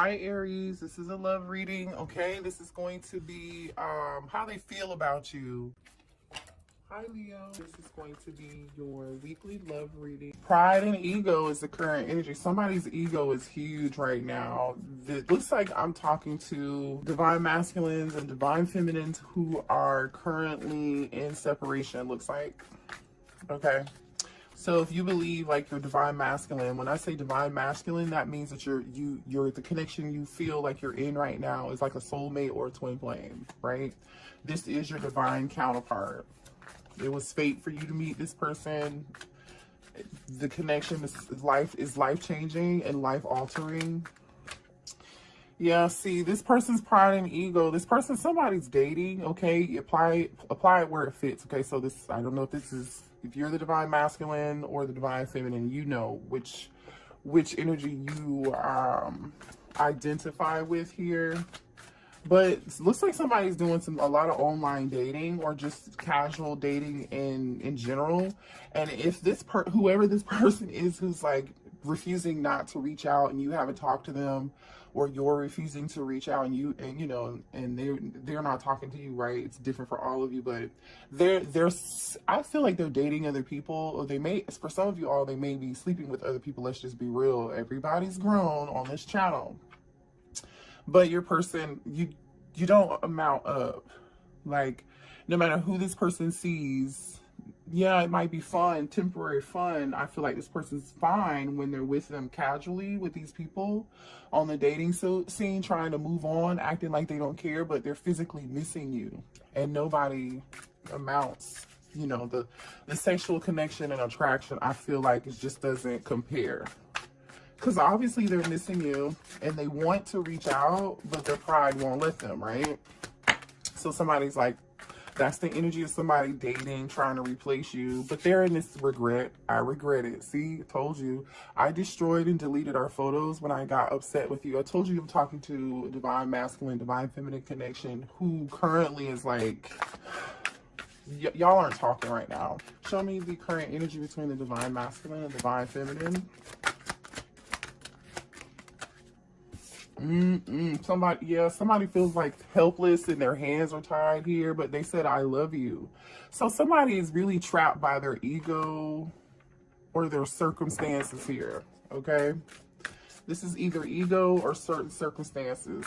Hi Aries, this is a love reading. Okay, this is going to be how they feel about you. Hi Leo, this is going to be your weekly love reading. Pride and ego is the current energy. Somebody's ego is huge right now. It looks like I'm talking to divine masculines and divine feminines who are currently in separation, looks like. Okay. So if you believe like you're divine masculine, when I say divine masculine, that means that you're the connection you feel like you're in right now is like a soulmate or a twin flame, right? This is your divine counterpart. It was fate for you to meet this person. The connection is life changing and life altering. Yeah, see, this person's pride and ego. This person, somebody's dating. Okay, apply it where it fits. Okay, so this, I don't know if you're the divine masculine or the divine feminine, you know which energy you identify with here. But it looks like somebody's doing a lot of online dating or just casual dating in general. And if whoever this person is who's like refusing not to reach out and you haven't talked to them, or you're refusing to reach out and they're not talking to you, right? It's different for all of you, but I feel like they're dating other people, or for some of you all, they may be sleeping with other people. Let's just be real. Everybody's grown on this channel. But your person, you don't amount up. Like, no matter who this person sees, yeah, it might be fun, temporary fun. I feel like this person's fine when they're with them casually with these people on the dating scene, trying to move on, acting like they don't care, but they're physically missing you. And nobody amounts, the sexual connection and attraction, I feel like it just doesn't compare. Because obviously they're missing you and they want to reach out, but their pride won't let them, right? So somebody's like, that's the energy of somebody dating, trying to replace you. But they're in this regret. I regret it. See, I told you. I destroyed and deleted our photos when I got upset with you. I told you I'm talking to a divine masculine, divine feminine connection who currently is like, y'all aren't talking right now. Show me the current energy between the divine masculine and divine feminine. Somebody feels like helpless and their hands are tied here, but they said, I love you. So somebody is really trapped by their ego or their circumstances here, okay? This is either ego or certain circumstances.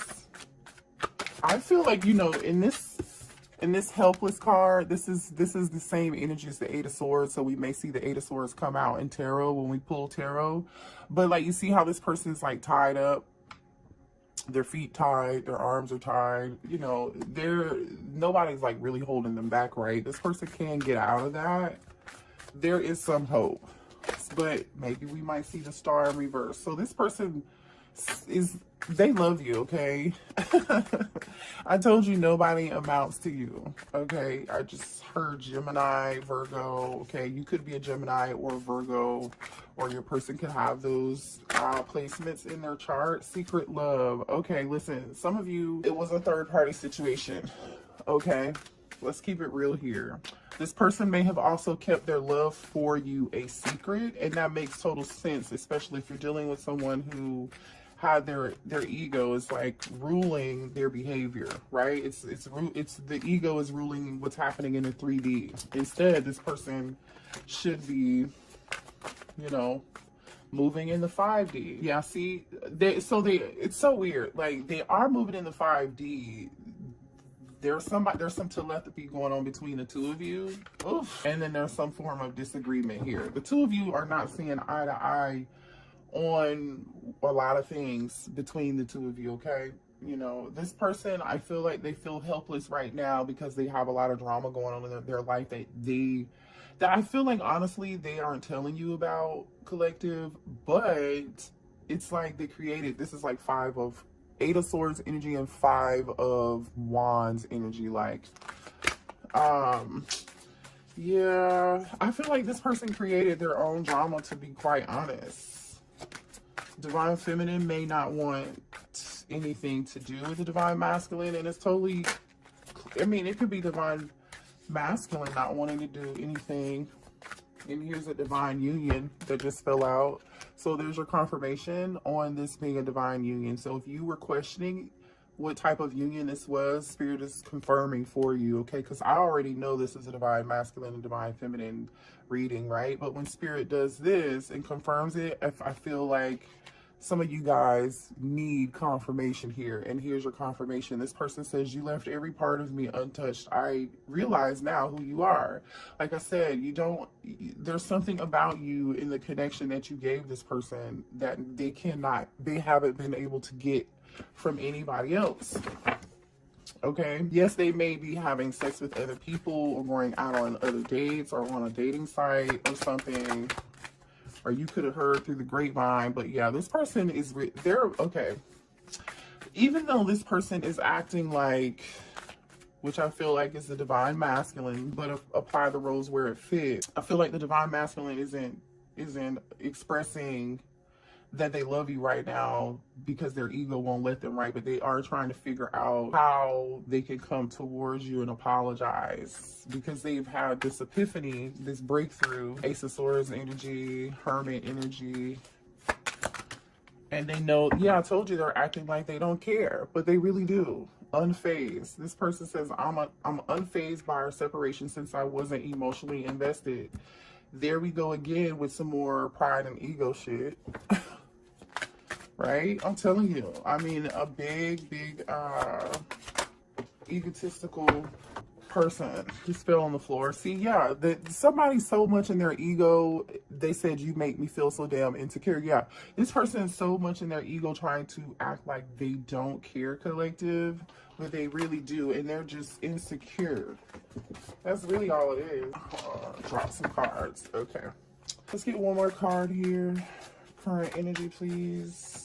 I feel like, in this helpless card, this is the same energy as the Eight of Swords. So we may see the Eight of Swords come out in tarot when we pull tarot. But like, you see how this person's like tied up. Their feet tied, their arms are tied, nobody's like really holding them back, right? This person can get out of that. There is some hope, but maybe we might see the star in reverse. So this person they love you, okay? I told you nobody amounts to you, okay? I just heard Gemini, Virgo, okay? You could be a Gemini or a Virgo, or your person could have those placements in their chart. Secret love. Okay, listen, some of you, it was a third-party situation, okay? Let's keep it real here. This person may have also kept their love for you a secret, and that makes total sense, especially if you're dealing with someone who had their ego is like ruling their behavior, right? It's the ego is ruling what's happening in the 3D. Instead, this person should be, moving in the 5D. Yeah, see, it's so weird. Like, they are moving in the 5D. There's some telepathy going on between the two of you. Oof. And then there's some form of disagreement here. The two of you are not seeing eye to eye on a lot of things between the two of you, okay? This person, I feel like they feel helpless right now because they have a lot of drama going on in their life that I feel like, honestly, they aren't telling you about, collective, but it's like they created, this is like Eight of Swords energy and Five of Wands energy, like, yeah, I feel like this person created their own drama, to be quite honest. Divine feminine may not want anything to do with the divine masculine, and it's totally, it could be divine masculine not wanting to do anything. And here's a divine union that just fell out. So there's your confirmation on this being a divine union. So if you were questioning what type of union this was, Spirit is confirming for you, okay? Because I already know this is a divine masculine and divine feminine reading, right? But when Spirit does this and confirms it, if I feel like some of you guys need confirmation here, and here's your confirmation. This person says, you left every part of me untouched. I realize now who you are. Like I said, there's something about you in the connection that you gave this person that they haven't been able to get from anybody else. Okay, yes, they may be having sex with other people or going out on other dates or on a dating site or something, or you could have heard through the grapevine. But yeah, this person is they're okay. Even though this person is acting like, which I feel like is the divine masculine, but apply the roles where it fits. I feel like the divine masculine isn't expressing that they love you right now because their ego won't let them, right? But they are trying to figure out how they can come towards you and apologize because they've had this epiphany, this breakthrough, Ace of Swords energy, Hermit energy. And they know, yeah, I told you they're acting like they don't care, but they really do. Unfazed. This person says, I'm unfazed by our separation since I wasn't emotionally invested. There we go again with some more pride and ego shit. Right? I'm telling you. I mean, a big egotistical person just fell on the floor. See, yeah, somebody's so much in their ego. They said, you make me feel so damn insecure. Yeah, this person is so much in their ego trying to act like they don't care, collective, but they really do, and they're just insecure. That's really all it is. Drop some cards. Okay, let's get one more card here. Current energy, please.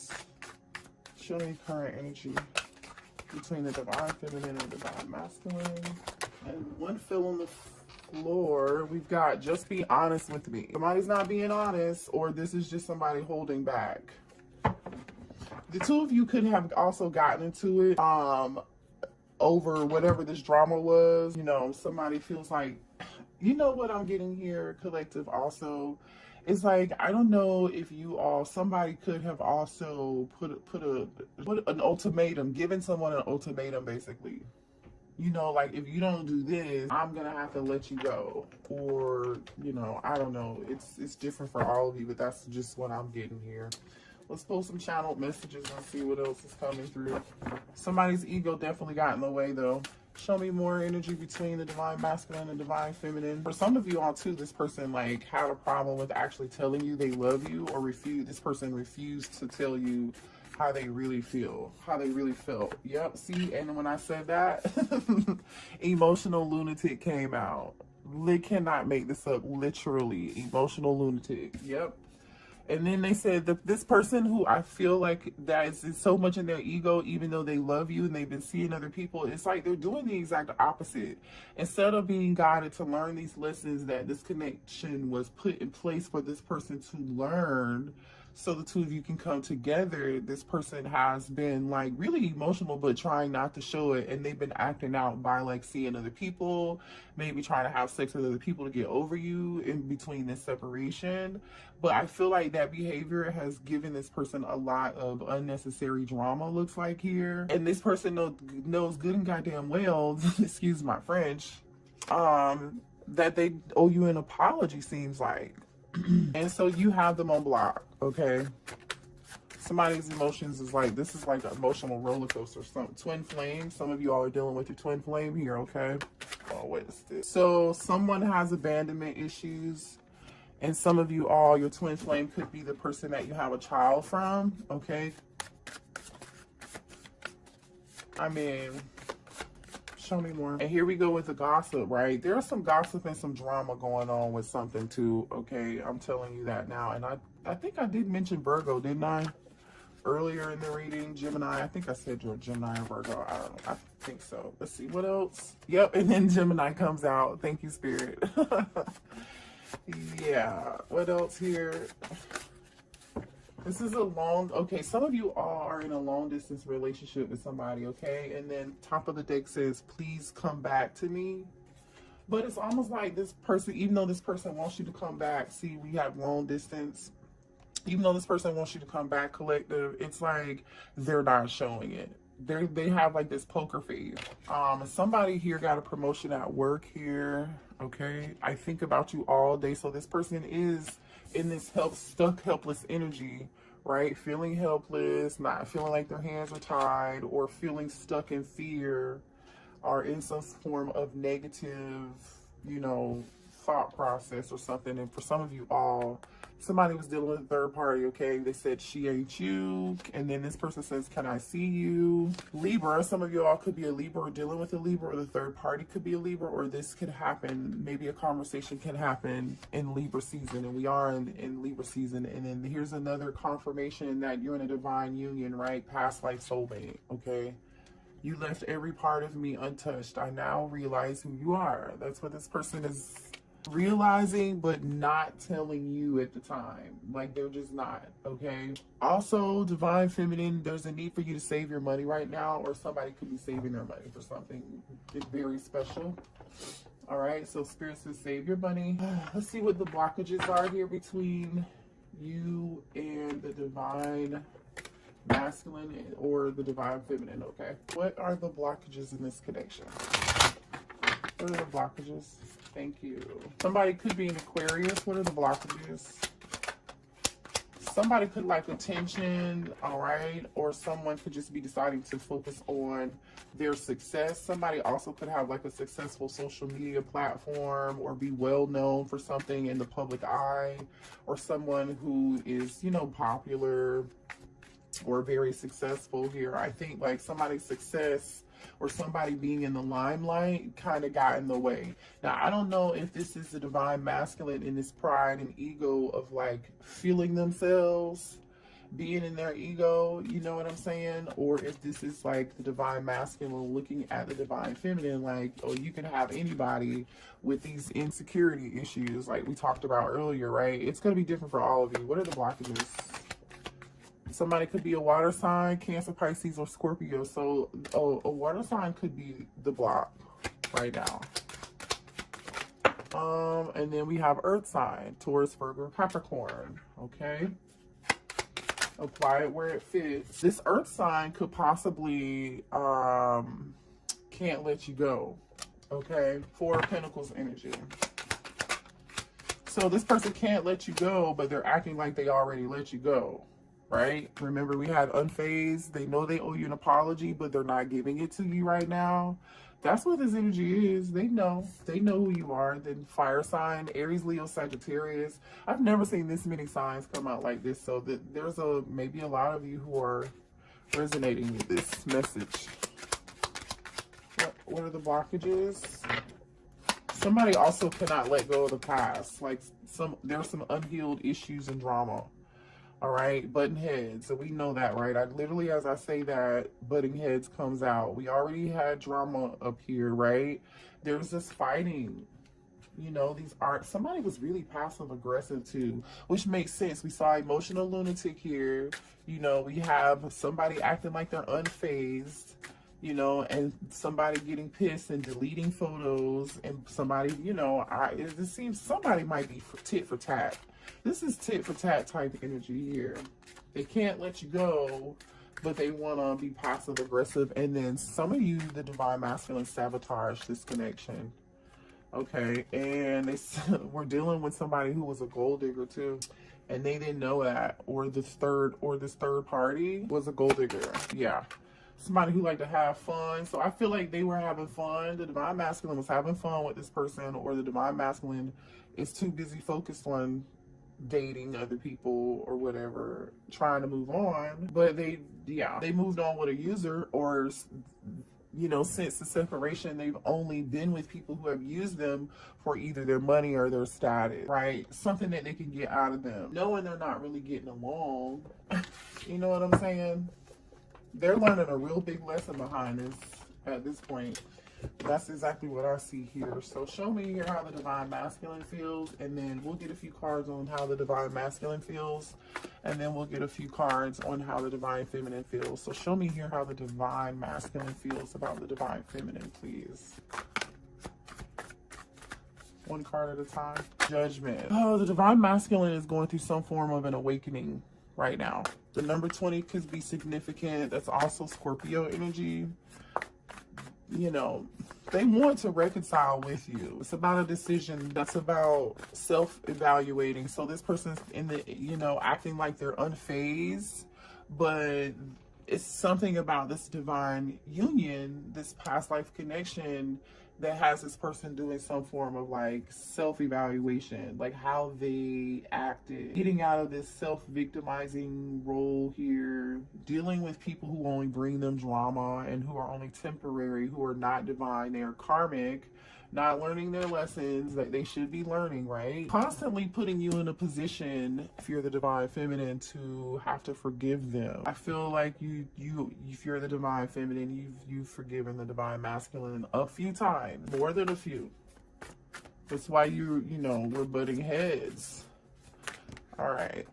Show me current energy between the divine feminine and divine masculine. And one fell on the floor. We've got, just be honest with me. Somebody's not being honest, or this is just somebody holding back. The two of you could have also gotten into it over whatever this drama was. You know, somebody feels like, you know what I'm getting here, collective, also. It's like, I don't know if somebody could have also put an ultimatum, given someone an ultimatum, basically. You know, like, if you don't do this, I'm gonna have to let you go. Or, you know, I don't know. It's different for all of you, but that's just what I'm getting here. Let's pull some channeled messages and see what else is coming through. Somebody's ego definitely got in the way, though. Show me more energy between the divine masculine and divine feminine. For some of you all too, this person like had a problem with actually telling you they love you, or this person refused to tell you how they really feel, how they really felt. Yep, see, and when I said that, emotional lunatic came out. They cannot make this up, literally. Emotional lunatic. Yep. And then they said that this person who I feel like that is so much in their ego, even though they love you and they've been seeing other people, it's like they're doing the exact opposite. Instead of being guided to learn these lessons that this connection was put in place for this person to learn, so the two of you can come together, this person has been like really emotional, but trying not to show it. And they've been acting out by like seeing other people, maybe trying to have sex with other people to get over you in between this separation. But I feel like that behavior has given this person a lot of unnecessary drama, looks like here. And this person knows good and goddamn well, excuse my French, that they owe you an apology, seems like. And so you have them on block, okay? Somebody's emotions is like, this is like an emotional roller coaster. Some twin flame. Some of you all are dealing with your twin flame here, okay? Oh, what is this? So someone has abandonment issues, and some of you all, your twin flame could be the person that you have a child from, okay? I mean, show me more. And here we go with the gossip, right? There's some gossip and some drama going on with something too, okay? I'm telling you that now. And I think I did mention Virgo, didn't I? Earlier in the reading, Gemini. I think I said Gemini or Virgo. I don't know. I think so. Let's see, what else? Yep, and then Gemini comes out. Thank you, Spirit. Yeah, what else here? This is okay, some of you all are in a long distance relationship with somebody, okay? And then top of the deck says, please come back to me. But it's almost like this person, even though this person wants you to come back, see, we have long distance. Even though this person wants you to come back, collective, it's like they're not showing it. They have like this poker face. Somebody here got a promotion at work here. Okay, I think about you all day. So this person is in this stuck helpless energy, right? Feeling helpless, not feeling like their hands are tied, or feeling stuck in fear, or in some form of negative, you know, thought process or something. And for some of you all, somebody was dealing with a third party, okay? They said, she ain't you. And then this person says, can I see you? Libra, some of you all could be a Libra or dealing with a Libra, or the third party could be a Libra, or this could happen. Maybe a conversation can happen in Libra season, and we are in Libra season. And then here's another confirmation that you're in a divine union, right? Past life soulmate, okay? You left every part of me untouched. I now realize who you are. That's what this person is realizing, but not telling you at the time. Like, they're just not, okay? Also, divine feminine, there's a need for you to save your money right now, or somebody could be saving their money for something very special. All right, so spirit says save your money. Let's see what the blockages are here between you and the divine masculine or the divine feminine, okay? What are the blockages in this connection? What are the blockages? Thank you. Somebody could be an Aquarius. What are the blockages? Somebody could like attention, all right? Or someone could just be deciding to focus on their success. Somebody also could have like a successful social media platform, or be well known for something in the public eye, or someone who is, you know, popular or very successful here. I think like somebody's success or somebody being in the limelight kind of got in the way. Now, I don't know if this is the divine masculine in this pride and ego of like feeling themselves, being in their ego, you know what I'm saying? Or if this is like the divine masculine looking at the divine feminine, like, oh, you can have anybody with these insecurity issues like we talked about earlier, right? It's going to be different for all of you. What are the blockages? Somebody could be a water sign, Cancer, Pisces, or Scorpio. So a water sign could be the block right now. And then we have earth sign, Taurus, Virgo, Capricorn. Okay. Apply it where it fits. This earth sign could possibly can't let you go. Okay. Four of Pentacles energy. So this person can't let you go, but they're acting like they already let you go. Right? Remember, we had unfazed. They know they owe you an apology, but they're not giving it to you right now. That's what this energy is. They know who you are. Then fire sign, Aries, Leo, Sagittarius. I've never seen this many signs come out like this. So that there's maybe a lot of you who are resonating with this message. What are the blockages? Somebody also cannot let go of the past. Like there's some unhealed issues and drama. All right, button heads. So we know that, right? I literally, as I say that, butting heads comes out. We already had drama up here, right? There's this fighting. You know, somebody was really passive aggressive too, which makes sense. We saw emotional lunatic here. You know, we have somebody acting like they're unfazed, you know, and somebody getting pissed and deleting photos, and somebody, you know, it seems somebody might be tit for tat. This is tit for tat type energy here. They can't let you go, but they want to be passive aggressive. And then some of you, the divine masculine, sabotage this connection. Okay, and we're dealing with somebody who was a gold digger too, and they didn't know that, or this third party was a gold digger. Yeah, somebody who liked to have fun. So I feel like they were having fun. The divine masculine was having fun with this person, or the divine masculine is too busy focused on dating other people or whatever, trying to move on. But they moved on with a user, or, you know, since the separation, they've only been with people who have used them for either their money or their status, right? Something that they can get out of them, knowing they're not really getting along. You know what I'm saying? They're learning a real big lesson behind this at this point. That's exactly what I see here. So show me here how the divine masculine feels, and then we'll get a few cards on how the divine masculine feels, and then we'll get a few cards on how the divine feminine feels. So show me here how the divine masculine feels about the divine feminine, please. One card at a time. Judgment. Oh, the divine masculine is going through some form of an awakening right now. The number 20 could be significant. That's also Scorpio energy. You know, they want to reconcile with you. It's about a decision. That's about self-evaluating. So this person's in the, you know, acting like they're unfazed, but it's something about this divine union, this past life connection, that has this person doing some form of like self-evaluation, like how they acted, getting out of this self-victimizing role here, dealing with people who only bring them drama and who are only temporary, who are not divine, they are karmic, not learning their lessons that they should be learning, right? Constantly putting you in a position, if you're the divine feminine, to have to forgive them. I feel like if you're the divine feminine, you've forgiven the divine masculine a few times, more than a few. That's why you know, we're butting heads. All right.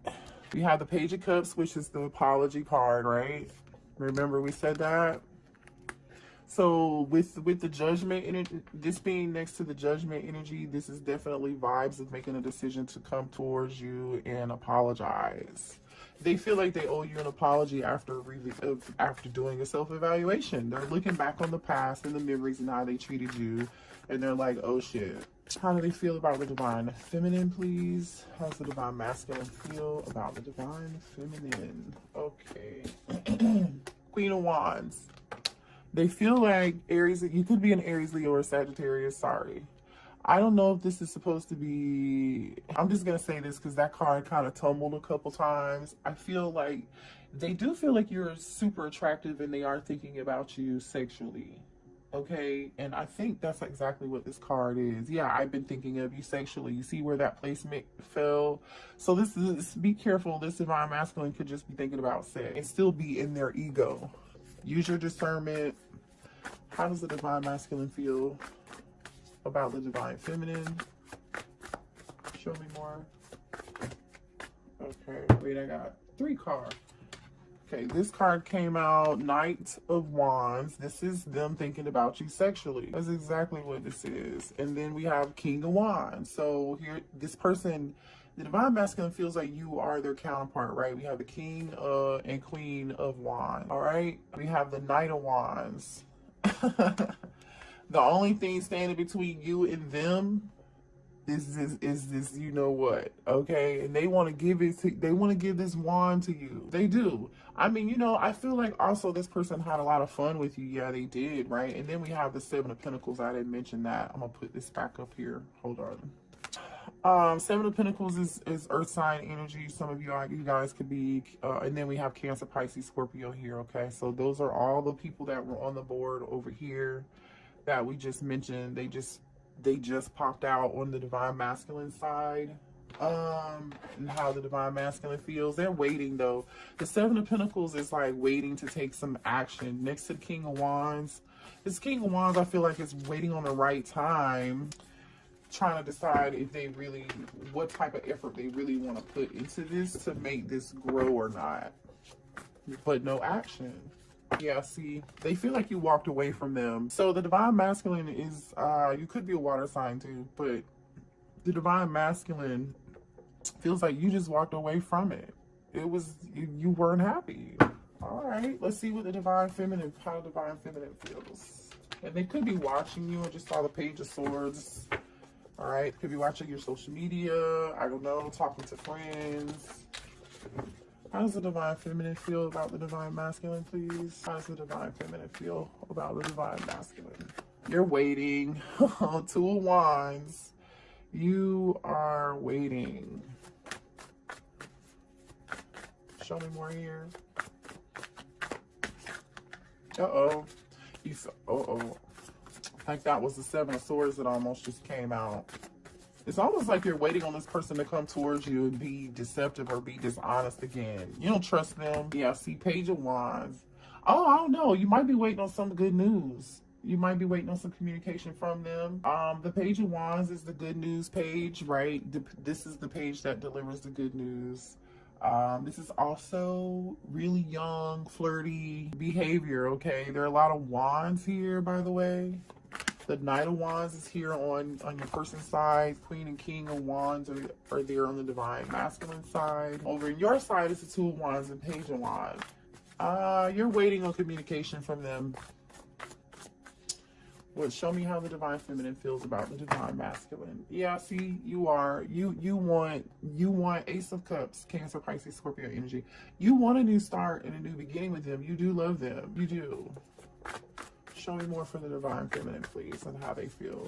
We have the Page of Cups, which is the apology card, right? Remember we said that? So with the judgment energy, this being next to the judgment energy, this is definitely vibes of making a decision to come towards you and apologize. They feel like they owe you an apology after doing a self-evaluation. They're looking back on the past and the memories and how they treated you, and they're like, oh shit. How do they feel about the divine feminine, please? How's the divine masculine feel about the divine feminine? Okay. Queen of Wands. They feel like Aries, you could be an Aries, Leo, or Sagittarius, sorry. I don't know if this is supposed to be, I'm just going to say this because that card kind of tumbled a couple times. I feel like they do feel like you're super attractive and they are thinking about you sexually. Okay, and I think that's exactly what this card is. Yeah, I've been thinking of you sexually. You see where that placement fell? So this is, be careful. This divine masculine could just be thinking about sex and still be in their ego. Use your discernment. How does the divine masculine feel about the divine feminine? Show me more. Okay, wait, I got 3 cards. Okay, this card came out, Knight of Wands. This is them thinking about you sexually. That's exactly what this is. And then we have King of Wands. So here, this person, the divine masculine feels like you are their counterpart, right? We have the King and Queen of Wands, all right? We have the Knight of Wands. The only thing standing between you and them is this, you know what, okay? And they want to give it to, they want to give this wand to you. They do. I mean, you know, I feel like also this person had a lot of fun with you. Yeah, they did, right? And then we have the 7 of Pentacles. I didn't mention that. I'm gonna put this back up here. Hold on. 7 of Pentacles is earth sign energy. Some of you guys could be, and then we have Cancer, Pisces, Scorpio here, okay? So those are all the people that were on the board over here that we just mentioned. They just popped out on the divine masculine side, and how the divine masculine feels. They're waiting though. The 7 of Pentacles is like waiting to take some action. Next to the King of Wands, this King of Wands, I feel like is waiting on the right time, trying to decide if they really, what type of effort they really want to put into this to make this grow or not, but no action. Yeah, see, they feel like you walked away from them. So the divine masculine is, you could be a water sign too, but the divine masculine feels like you just walked away from it. It was, you weren't happy. All right, let's see what the divine feminine, how the divine feminine feels. And they could be watching you. I just saw the Page of Swords. All right, could be watching your social media. I don't know, talking to friends. How does the divine feminine feel about the divine masculine, please? How does the divine feminine feel about the divine masculine? You're waiting. 2 of Wands. You are waiting. Show me more here. Uh-oh. Uh-oh. Like that was the 7 of Swords that almost just came out. It's almost like you're waiting on this person to come towards you and be deceptive or be dishonest again. You don't trust them. Yeah, see, Page of Wands. Oh, I don't know. You might be waiting on some good news. You might be waiting on some communication from them. The Page of Wands is the good news page, right? This is the page that delivers the good news. This is also really young, flirty behavior, okay? There are a lot of wands here, by the way. The Knight of Wands is here on your person's side. Queen and King of Wands are there on the Divine Masculine side. Over in your side is the Two of Wands and Page of Wands. You're waiting on communication from them. Well, show me how the Divine Feminine feels about the Divine Masculine. Yeah, see, you want Ace of Cups, Cancer, Pisces, Scorpio energy. You want a new start and a new beginning with them. You do love them. You do. Show me more for the Divine Feminine, please, and how they feel.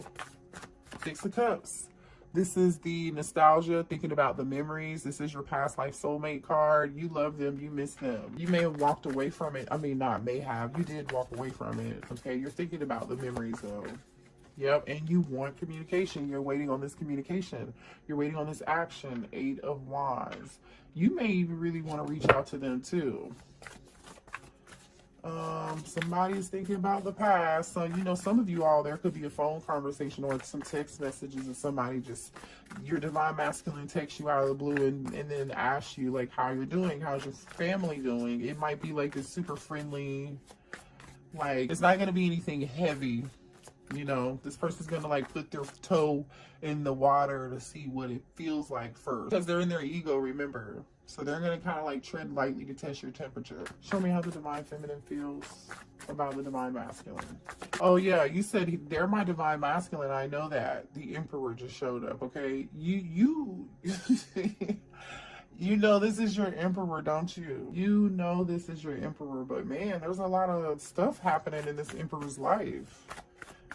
Six of Cups. This is the nostalgia, thinking about the memories. This is your past life soulmate card. You love them. You miss them. You may have walked away from it. I mean, not may have. You did walk away from it. Okay, you're thinking about the memories, though. Yep, and you want communication. You're waiting on this communication. You're waiting on this action. Eight of Wands. You may even really want to reach out to them, too. Somebody is thinking about the past. So, you know, some of you all, there could be a phone conversation or some text messages, and somebody just, your Divine Masculine texts you out of the blue and then asks you, like, how you're doing, how's your family doing. It might be like this super friendly, like, it's not going to be anything heavy. You know, this person's going to like put their toe in the water to see what it feels like first, because they're in their ego, remember. So they're going to kind of like tread lightly to test your temperature. Show me how the Divine Feminine feels about the Divine Masculine. Oh yeah, you said they're my Divine Masculine. I know that. The Emperor just showed up, okay? You you know this is your Emperor, don't you? You know this is your Emperor, but man, there's a lot of stuff happening in this Emperor's life.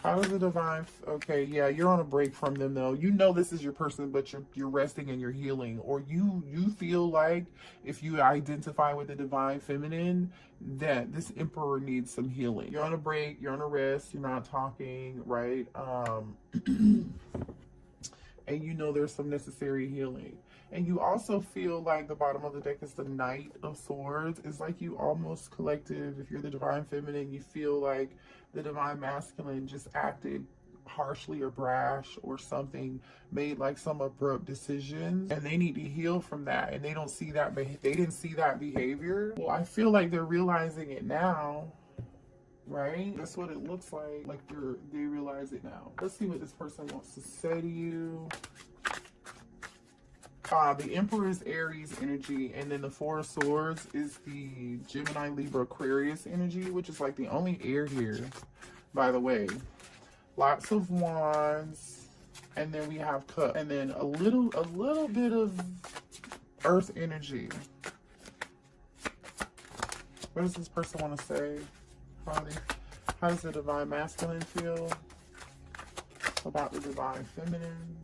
How does the Divine... Okay, yeah, you're on a break from them, though. You know this is your person, but you're resting and you're healing. Or you feel like, if you identify with the Divine Feminine, that this Emperor needs some healing. You're on a break, you're on a rest, you're not talking, right? And you know there's some necessary healing. And you also feel like the bottom of the deck is the Knight of Swords. It's like you almost collective, if you're the Divine Feminine, you feel like the Divine Masculine just acted harshly or brash or something, made like some abrupt decisions, and they need to heal from that, and they don't see that, they didn't see that behavior. Well, I feel like they're realizing it now, right? That's what it looks like they realize it now. Let's see what this person wants to say to you. The Emperor is Aries energy, and then the Four of Swords is the Gemini, Libra, Aquarius energy, which is like the only air here, by the way. Lots of Wands, and then we have Cup, and then a little bit of Earth energy. What does this person want to say? How does the Divine Masculine feel about the Divine Feminine?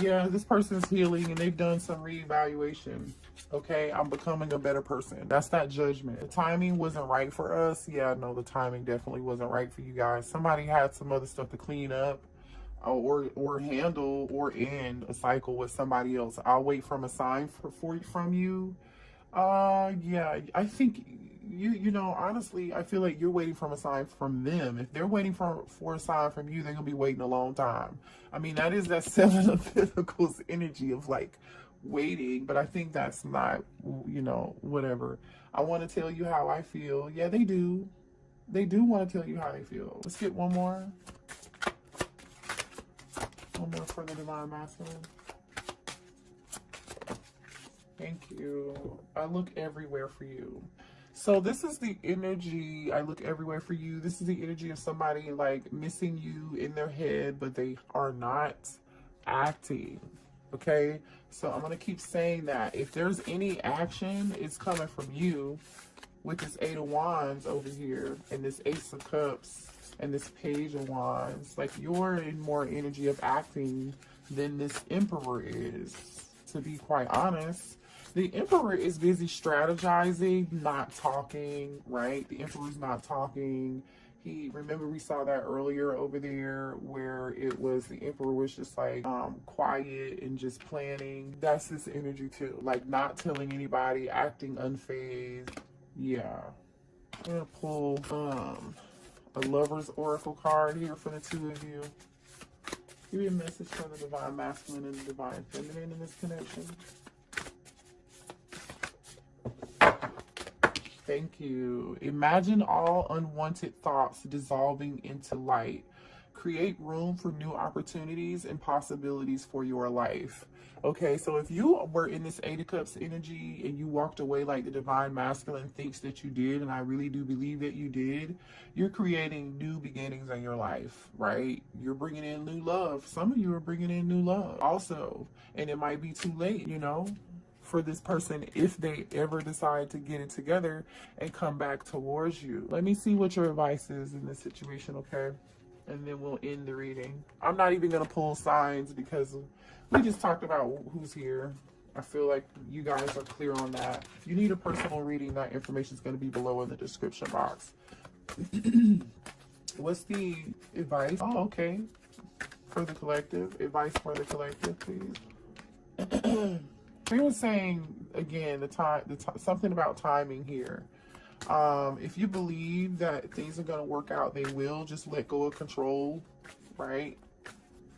Yeah, this person's healing and they've done some reevaluation. Okay, I'm becoming a better person. That's that judgment. The timing wasn't right for us. Yeah, no, the timing definitely wasn't right for you guys. Somebody had some other stuff to clean up or handle or end a cycle with somebody else. I'll wait from a sign from you. Yeah, I think you know, honestly, I feel like you're waiting from a sign from them. If they're waiting for a sign from you, they're gonna be waiting a long time. I mean, that is that Seven of Pentacles energy of like waiting, but I think that's not, you know, whatever. I want to tell you how I feel. Yeah, they do want to tell you how they feel. Let's get one more for the Divine Masculine. Thank you. I look everywhere for you. So this is the energy, I look everywhere for you. This is the energy of somebody like missing you in their head, but they are not acting. Okay? So I'm going to keep saying that. If there's any action, it's coming from you with this Eight of Wands over here and this Ace of Cups and this Page of Wands. Like you're in more energy of acting than this Emperor is, to be quite honest. The Emperor is busy strategizing, not talking, right? The Emperor's not talking. Remember we saw that earlier over there where it was the Emperor was just like quiet and just planning. That's this energy too. Like not telling anybody, acting unfazed. Yeah. I'm gonna pull a Lover's Oracle card here for the two of you. Give me a message from the Divine Masculine and the Divine Feminine in this connection. Thank you. Imagine all unwanted thoughts dissolving into light. Create room for new opportunities and possibilities for your life. Okay, so if you were in this Eight of Cups energy and you walked away like the divine masculine thinks that you did, and I really do believe that you did, you're creating new beginnings in your life, right? You're bringing in new love. Some of you are bringing in new love also, and it might be too late, you know, for this person if they ever decide to get it together and come back towards you. Let me see what your advice is in this situation, okay? And then we'll end the reading. I'm not even going to pull signs because we just talked about who's here. I feel like you guys are clear on that. If you need a personal reading, that information is going to be below in the description box. What's the advice? Oh, okay. For the collective. Advice for the collective, please. He was saying again something about timing here. If you believe that things are going to work out, they will. Just let go of control, right?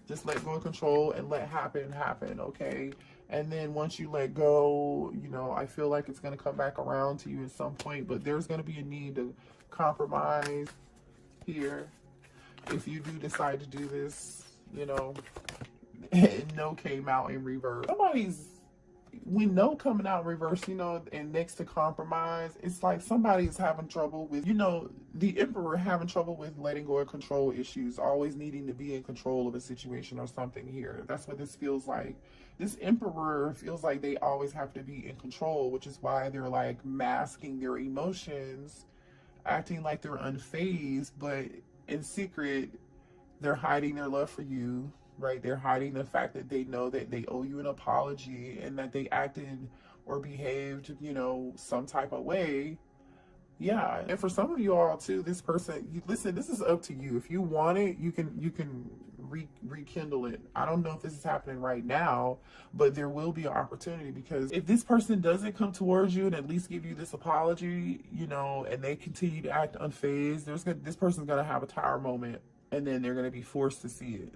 Just let go of control and let happen, okay? And then once you let go, you know, I feel like it's going to come back around to you at some point, but there's going to be a need to compromise here. If you do decide to do this, you know, no came out in reverse. When no coming out in reverse, you know, and next to compromise, it's like somebody's having trouble with, you know, the Emperor having trouble with letting go of control issues, always needing to be in control of a situation or something here. That's what this feels like. This Emperor feels like they always have to be in control, which is why they're like masking their emotions, acting like they're unfazed, but in secret, they're hiding their love for you. Right, they're hiding the fact that they know that they owe you an apology and that they acted or behaved, you know, some type of way. Yeah, and for some of you all too, this person, listen, this is up to you. If you want it, you can rekindle it. I don't know if this is happening right now, but there will be an opportunity, because if this person doesn't come towards you and at least give you this apology, you know, and they continue to act unfazed, this person's gonna have a tower moment. And then they're going to be forced to see it.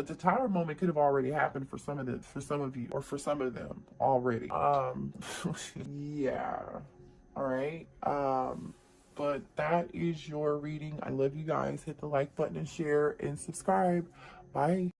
The tower moment could have already happened for some of you, or for some of them already. Yeah. All right. But that is your reading. I love you guys. Hit the like button and share and subscribe. Bye.